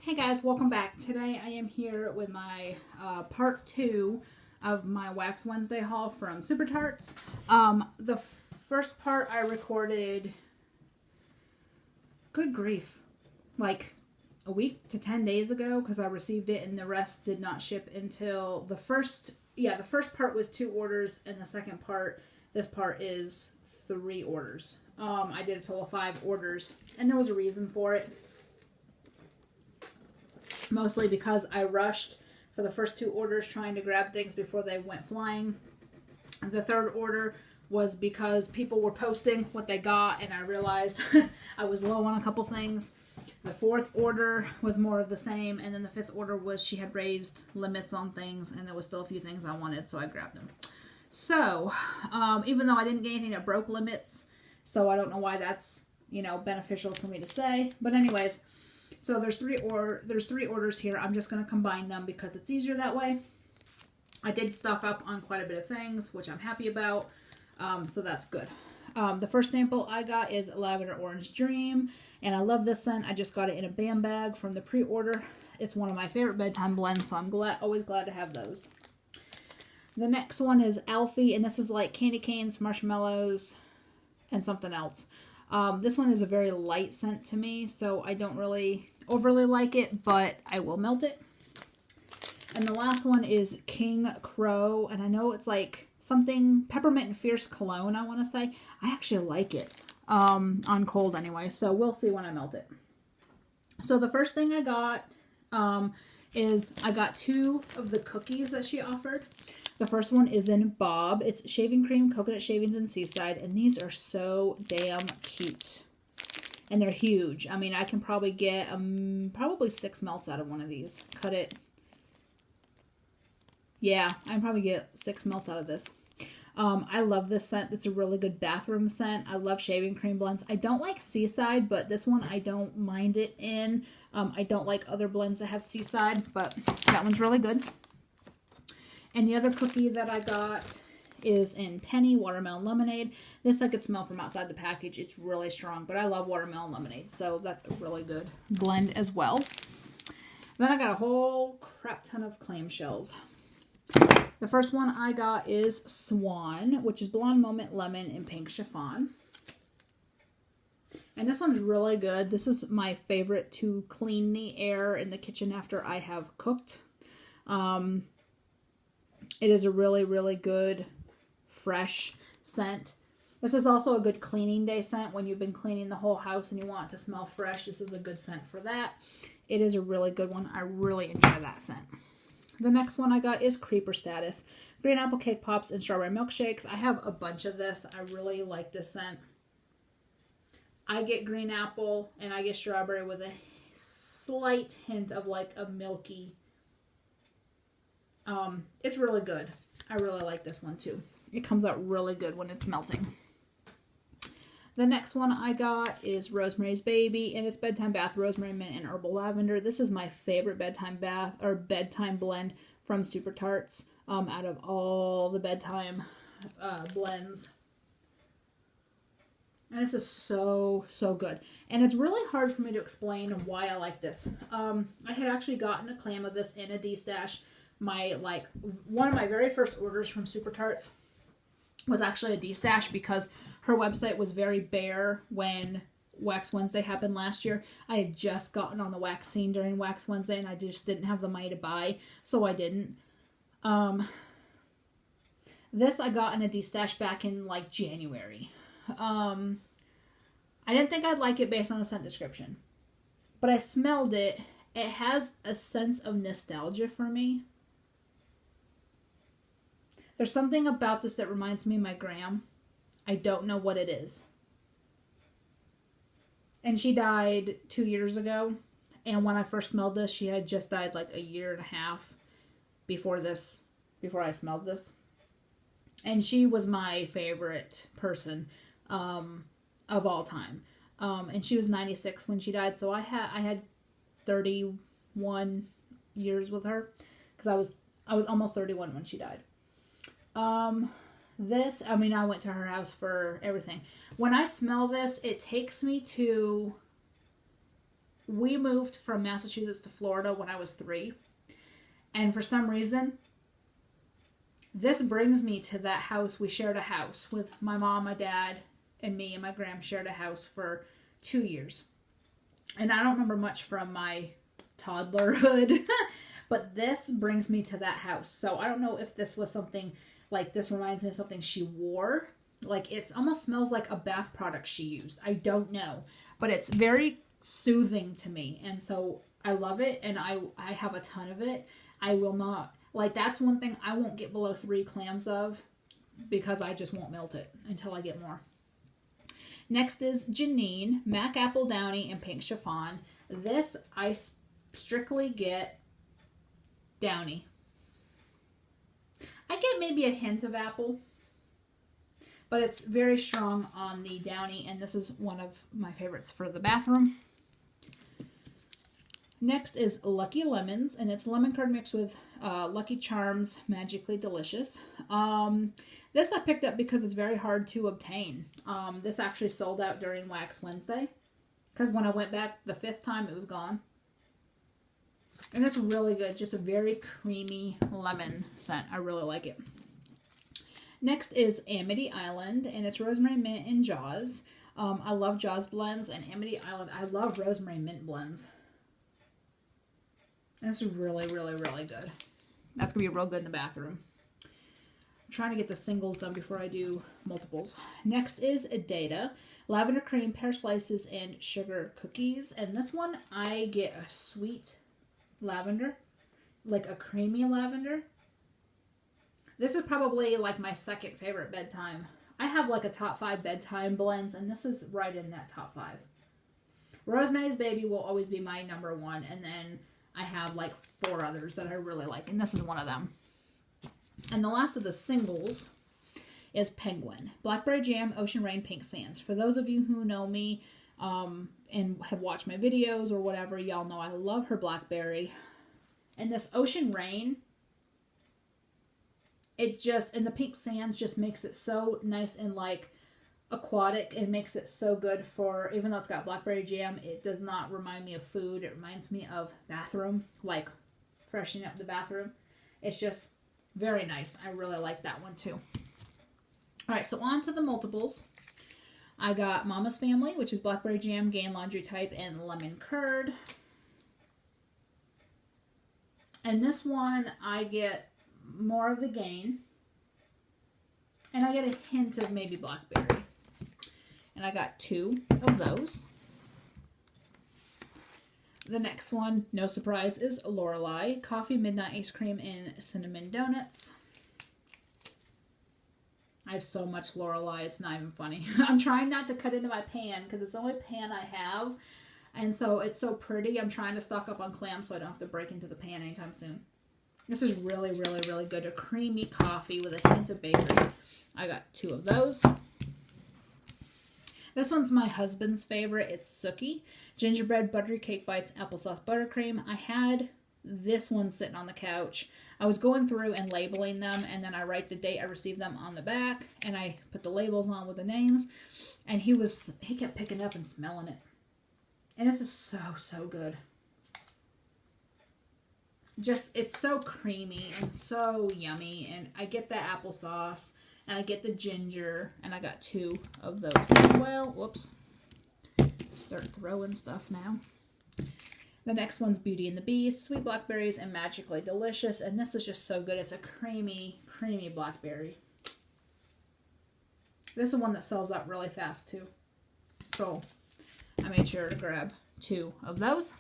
Hey guys, welcome back. Today I am here with my part 2 of my Wax Wednesday haul from Supertarts. The first part I recorded, good grief, like a week to 10 days ago because I received it and the rest did not ship until the first part was 2 orders and the second part, this part is 3 orders. I did a total of 5 orders and there was a reason for it. Mostly because I rushed for the first 2 orders trying to grab things before they went flying. The third order was because people were posting what they got and I realized I was low on a couple things. The fourth order was more of the same, and then the fifth order was she had raised limits on things and there was still a few things I wanted, so I grabbed them. So, even though I didn't get anything that broke limits, so I don't know why that's, beneficial for me to say. But anyways, so there's 3 orders here. I'm just going to combine them because it's easier that way. I did stock up on quite a bit of things, which I'm happy about. So that's good. The first sample I got is Lavender Orange Dream, and I love this scent. I just got it in a BAM bag from the pre-order. It's one of my favorite bedtime blends, so I'm always glad to have those. The next one is Alfie, and this is like candy canes, marshmallows, and something else. This one is a very light scent to me, so I don't really overly like it, but I will melt it. And the last one is King Crow, and I know it's like something peppermint and fierce cologne, I want to say. I actually like it on cold anyway, so we'll see when I melt it. So the first thing I got is I got 2 of the cookies that she offered. The first one is in Bob. It's shaving cream, coconut shavings, and seaside, and these are so damn cute. And they're huge. I mean, I can probably get probably 6 melts out of one of these. Cut it. Yeah, I can probably get 6 melts out of this. I love this scent. It's a really good bathroom scent. I love shaving cream blends. I don't like seaside, but this one I don't mind it in. I don't like other blends that have seaside, but that one's really good. And the other cookie that I got is in Penny Watermelon Lemonade. This I could smell from outside the package. It's really strong, but I love watermelon lemonade, so that's a really good blend as well. Then I got a whole crap ton of clamshells. The first one I got is Swan, which is Blonde Moment Lemon and Pink Chiffon. And this one's really good. This is my favorite to clean the air in the kitchen after I have cooked. It is a really, really good, fresh scent. This is also a good cleaning day scent when you've been cleaning the whole house and you want it to smell fresh. This is a good scent for that. It is a really good one. I really enjoy that scent. The next one I got is Creeper Status. Green Apple Cake Pops and Strawberry Milkshakes. I have a bunch of this. I really like this scent. I get green apple and I get strawberry with a slight hint of like a milky. It's really good. I really like this one too. It comes out really good when it's melting. The next one I got is Rosemary's Baby, and it's Bedtime Bath Rosemary Mint and Herbal Lavender. This is my favorite bedtime bath or bedtime blend from Supertarts. Out of all the bedtime blends. And this is so, so good. And it's really hard for me to explain why I like this. I had actually gotten a clam of this in a D-stash. One of my very first orders from Supertarts was actually a D-stash because her website was very bare when Wax Wednesday happened last year. I had just gotten on the wax scene during Wax Wednesday and I just didn't have the money to buy, so I didn't. This I got in a D-stash back in like January. I didn't think I'd like it based on the scent description, but I smelled it. It has a sense of nostalgia for me. There's something about this that reminds me of my gram. I don't know what it is. And she died 2 years ago. And when I first smelled this, she had just died like a year and a half before I smelled this. And she was my favorite person of all time. And she was 96 when she died. So I had 31 years with her because I was almost 31 when she died. I went to her house for everything. When I smell this, it takes me to we moved from Massachusetts to Florida when I was 3. And for some reason, this brings me to that house. We shared a house with my mom, my dad, and me, and my grandma shared a house for 2 years. And I don't remember much from my toddlerhood, but this brings me to that house. So I don't know if this was something, like this reminds me of something she wore. Like it almost smells like a bath product she used. I don't know, but it's very soothing to me. And so I love it, and I have a ton of it. I will not, like that's one thing I won't get below 3 clams of, because I just won't melt it until I get more. Next is Janine, Mac Apple Downy, and Pink Chiffon. This I strictly get Downy. I get maybe a hint of apple, but it's very strong on the Downy, and this is one of my favorites for the bathroom. Next is Lucky Lemons, and it's lemon curd mixed with Lucky Charms Magically Delicious. This I picked up because it's very hard to obtain. This actually sold out during Wax Wednesday, because when I went back the 5th time, it was gone. And it's really good. Just a very creamy lemon scent. I really like it. Next is Amity Island, and it's rosemary, mint, and Jaws. I love Jaws blends, and Amity Island, I love rosemary mint blends. And it's really, really, really good. That's going to be real good in the bathroom. I'm trying to get the singles done before I do multiples. Next is Data, lavender cream, pear slices, and sugar cookies. And this one, I get a sweet lavender, like a creamy lavender. This is probably like my 2nd favorite bedtime. I have like a top 5 bedtime blends, and this is right in that top 5. Rosemary's Baby will always be my number 1, and then I have like 4 others that I really like, and this is one of them. And the last of the singles is Penguin, Blackberry Jam, Ocean Rain, Pink Sands. For those of you who know me and have watched my videos or whatever, y'all know I love her blackberry. And this Ocean Rain, it just, and the Pink Sands just makes it so nice and like aquatic. It makes it so good for, even though it's got blackberry jam, it does not remind me of food. It reminds me of bathroom, like freshening up the bathroom. It's just very nice. I really like that one too. All right, so on to the multiples. I got Mama's Family, which is blackberry jam, Gain Laundry Type, and lemon curd. And this one, I get more of the Gain. And I get a hint of maybe blackberry. And I got 2 of those. The next one, no surprise, is Lorelei, Coffee, Midnight Ice Cream, and Cinnamon Donuts. I have so much Lorelei, it's not even funny. I'm trying not to cut into my pan because it's the only pan I have. And so it's so pretty. I'm trying to stock up on clams so I don't have to break into the pan anytime soon. This is really, really, really good. A creamy coffee with a hint of bakery. I got 2 of those. This one's my husband's favorite. It's Sookie. Gingerbread Buttery Cake Bites, Applesauce Buttercream. I had this one sitting on the couch. I was going through and labeling them, and then I write the date I received them on the back, and I put the labels on with the names, and he kept picking it up and smelling it. And this is so, so good. Just, it's so creamy and so yummy, and I get the applesauce, and I get the ginger, and I got 2 of those as well. Whoops. Start throwing stuff now. The next one's Beauty and the Beast, Sweet Blackberries, and Magically Delicious. And this is just so good. It's a creamy, creamy blackberry. This is one that sells out really fast, too. So, I made sure to grab 2 of those.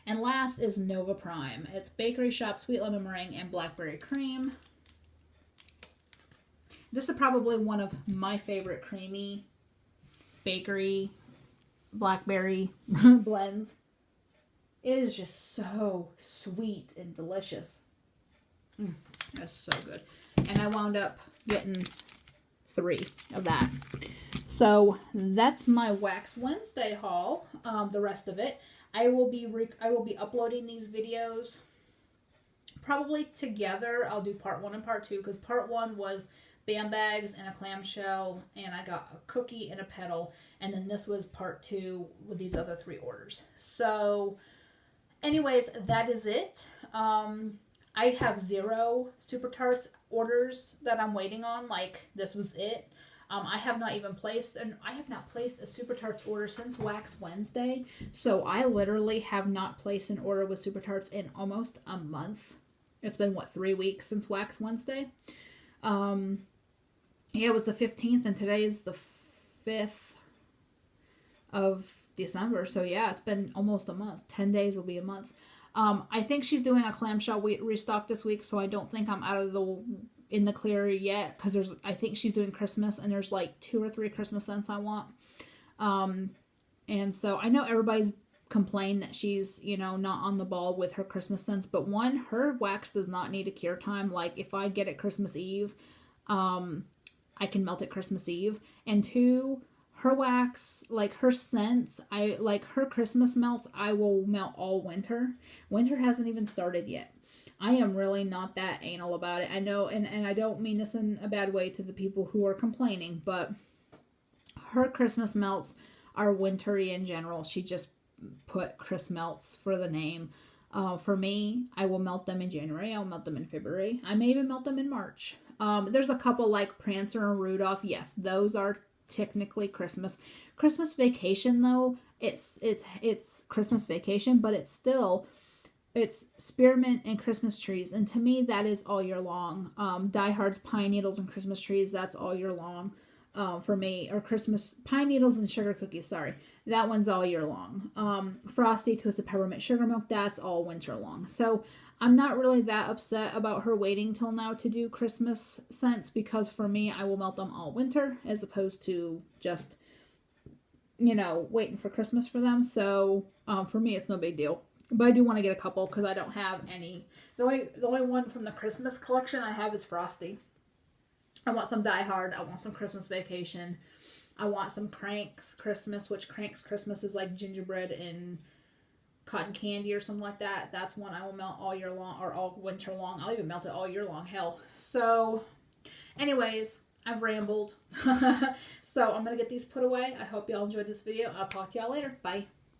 And last is Nova Prime. It's Bakery Shop, Sweet Lemon Meringue, and Blackberry Cream. This is probably one of my favorite creamy bakery blackberry blends. It is just so sweet and delicious. That's so good. And I wound up getting 3 of that. So that's my Wax Wednesday haul. The rest of it, I will be uploading these videos probably together. I'll do part 1 and part 2 because part 1 was band bags and a clamshell, and I got a cookie and a petal. And then this was part 2 with these other 3 orders. So anyways, that is it. I have 0 Supertarts orders that I'm waiting on. Like, this was it. I have not placed a Supertarts order since Wax Wednesday. So I literally have not placed an order with Supertarts in almost a month. It's been, 3 weeks since Wax Wednesday? Yeah, it was the 15th, and today is the 5th of December. So yeah, it's been almost a month. 10 days will be a month. I think she's doing a clamshell restock this week, so I don't think I'm in the clear yet, because I think she's doing Christmas, and there's like 2 or 3 Christmas scents I want. And so I know everybody's complained that she's, not on the ball with her Christmas scents, but one, her wax does not need a cure time. Like, if I get it Christmas Eve, I can melt it Christmas Eve. And 2, her wax, like her scents, her Christmas melts, I will melt all winter. Winter hasn't even started yet. I am really not that anal about it. I know, and I don't mean this in a bad way to the people who are complaining, but her Christmas melts are wintry in general. She just put Chris melts for the name. For me, I will melt them in January. I'll melt them in February. I may even melt them in March. There's a couple like Prancer and Rudolph. Yes, those are technically Christmas. Christmas Vacation, though, it's Christmas Vacation, but it's spearmint and Christmas trees, and to me that is all year long. Die Hard's pine needles and Christmas trees, that's all year long for me. Or Christmas pine needles and sugar cookies, sorry, that one's all year long. Frosty Twisted Peppermint Sugar Milk, that's all winter long. So I'm not really that upset about her waiting till now to do Christmas scents, because for me, I will melt them all winter as opposed to just, waiting for Christmas for them. So for me, it's no big deal. But I do want to get a couple because I don't have any. The only one from the Christmas collection I have is Frosty. I want some Die Hard. I want some Christmas Vacation. I want some Cranks Christmas, which Cranks Christmas is like gingerbread and cotton candy or something like that. That's one I will melt all year long, or all winter long. I'll even melt it all year long. Hell. So, anyways, I've rambled. So I'm going to get these put away. I hope y'all enjoyed this video. I'll talk to y'all later. Bye.